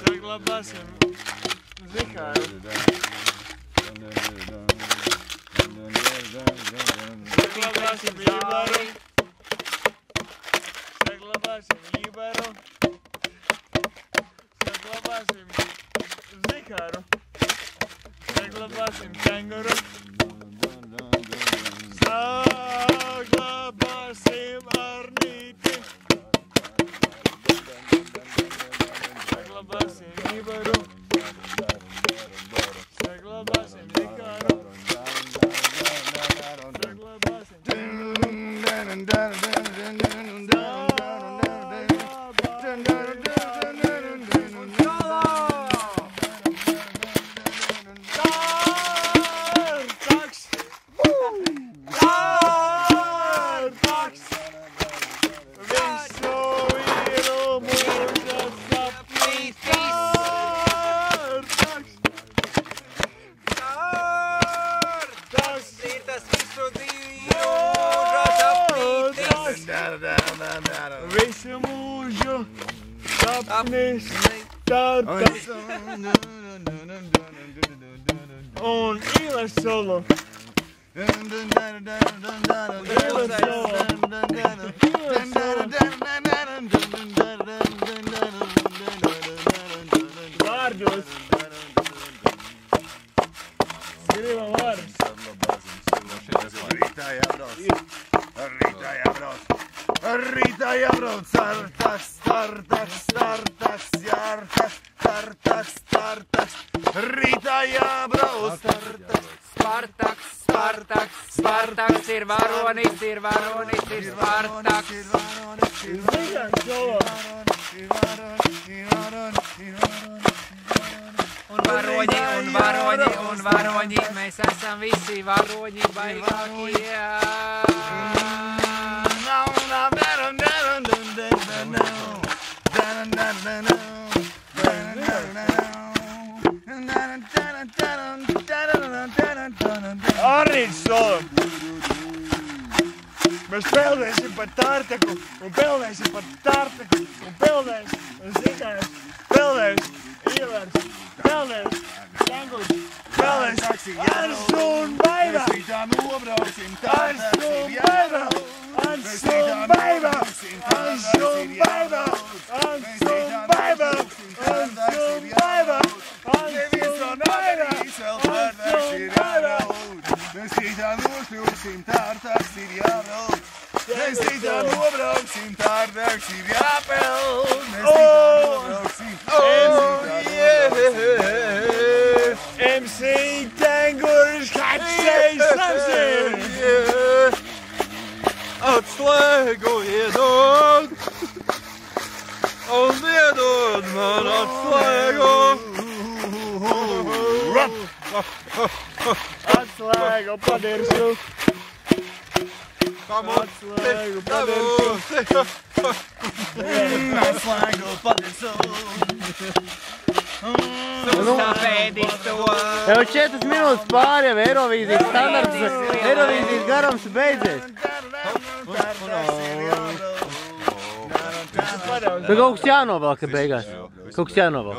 Saglabāsim zikāru. Saglabāsim Ivaru. Saglabāsim Ivaru. Saglabāsim zikāru. Saglabāsim kenguru. Saglabāsim Arnīti. Saglabāsim Ivaru. Saglabāsim zikāru. Visu mūžu sapnis startas un Iles solo. Vārdos. Gribam vārdus. Rītā jābrauc, startaks, jārtaks, rītā jābrauc, Spartaks ir varonis, ir Spartaks. Un varoņi, mēs esam visi varoņi baigākie. Arnīts solo. Mēs peldēsim par Tartaku, un peldēsim par Tartaku, un peldēsim, un zikājums, peldēs, Ivars, peldēs, Kengurs, peldēs, Ansun Baiba! nobrauksim, Ansun Baiba! Ansun Baiba! Ansun Baiba! Ansun Baiba! Ansun Baiba! Ansun Baiba! Mēs rītā nokļūsim, Tartaks ir jābrauc. Mēs rītā nobrauksim, Tartaks ir jāpeld. Mēs rītā nobrauksim, MC Kengurs Hatsei Samsir! Atslēgu iedod, un iedod man atslēgu. Atslēgu padiršu! Atslēgu padiršu! Atslēgu padiršu! Jau 4 minūtes pāri, jau Eirovīzijas standarts, Eirovīzijas garums beidzies. Tu kaut kas jānovelk beigās. Kaut kas jānovelk.